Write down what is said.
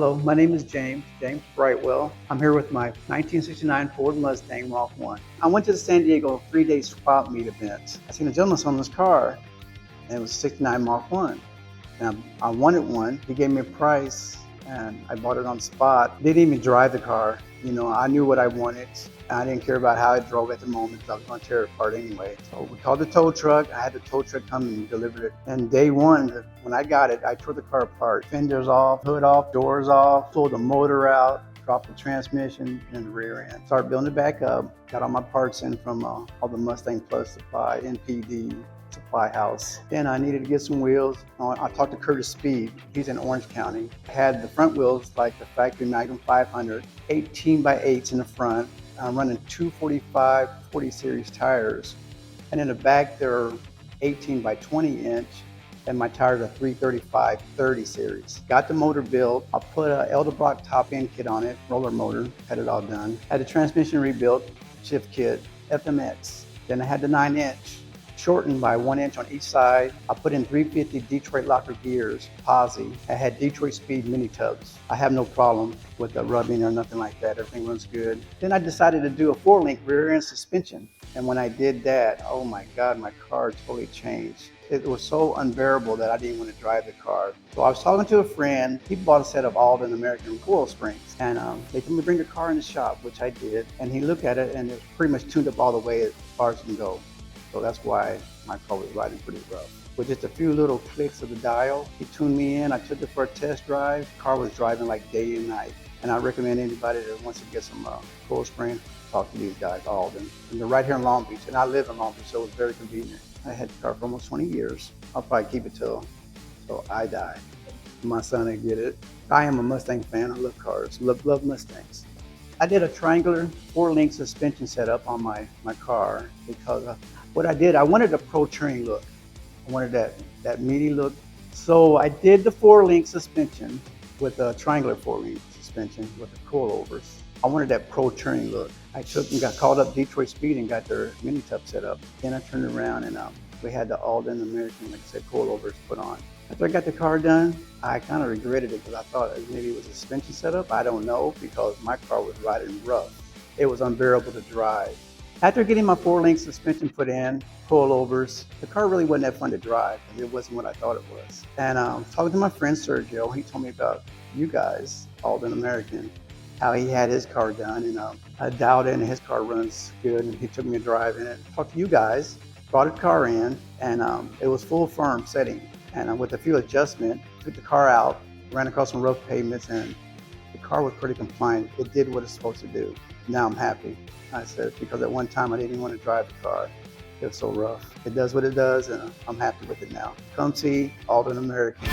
Hello, my name is James Brightwell. I'm here with my 1969 Ford Mustang Mach 1. I went to the San Diego 3-day swap meet event. I seen a gentleman selling this car, and it was a 69 Mach 1. And I wanted one. He gave me a price, and I bought it on the spot. Didn't even drive the car. You know, I knew what I wanted. I didn't care about how it drove at the moment. I was going to tear it apart anyway. So we called the tow truck. I had the tow truck come and deliver it. And day one, when I got it, I tore the car apart. Fenders off, hood off, doors off, pulled the motor out, dropped the transmission and the rear end. Started building it back up. Got all my parts in from all the Mustang Plus supply, NPD, supply house. Then I needed to get some wheels. I talked to Curtis Speed. He's in Orange County. I had the front wheels like the factory Magnum 500, 18 by 8s in the front. I'm running 245 40 series tires. And in the back, they're 18 by 20 inch. And my tires are 335 30 series. Got the motor built. I put a Edelbrock top end kit on it, roller motor, had it all done. Had the transmission rebuilt, shift kit, FMX. Then I had the 9-inch. Shortened by 1 inch on each side. I put in 350 Detroit locker gears, posi. I had Detroit Speed mini tubs. I have no problem with the rubbing or nothing like that. Everything runs good. Then I decided to do a 4-link rear end suspension. And when I did that, oh my God, my car totally changed. It was so unbearable that I didn't want to drive the car. So I was talking to a friend. He bought a set of Aldan American coil springs. And they told me to bring the car in the shop, which I did. And he looked at it and it was pretty much tuned up all the way as far as it can go. So that's why my car was riding pretty rough. With just a few little clicks of the dial, he tuned me in. I took it for a test drive. The car was driving like day and night. And I recommend anybody that wants to get some coil spring, talk to these guys, Aldan. And they're right here in Long Beach. And I live in Long Beach, so it was very convenient. I had the car for almost 20 years. I'll probably keep it till I die. My son will get it. I am a Mustang fan. I love cars, love Mustangs. I did a triangular 4-link suspension setup on my car because what I did, I wanted a pro touring look. I wanted that meaty look. So I did the 4-link suspension with a triangular 4-link suspension with the coilovers. I wanted that pro touring look. I took and got called up Detroit Speed and got their mini tub set up. Then I turned around and we had the Aldan American, like I said, coilovers put on. After I got the car done, I kind of regretted it because I thought maybe it was a suspension setup. I don't know, because my car was riding rough. It was unbearable to drive. After getting my 4-link suspension put in, coilovers, the car really wasn't that fun to drive because it wasn't what I thought it was. And talking to my friend Sergio, he told me about you guys, Aldan American, how he had his car done, and I dialed in and his car runs good, and he took me to drive in it. Talked to you guys, brought the car in, and it was full firm setting. And with a few adjustments, took the car out, ran across some rough pavements, and the car was pretty compliant. It did what it's supposed to do. Now I'm happy. I said, because at one time I didn't want to drive the car. It was so rough. It does what it does, and I'm happy with it now. Come see Aldan American.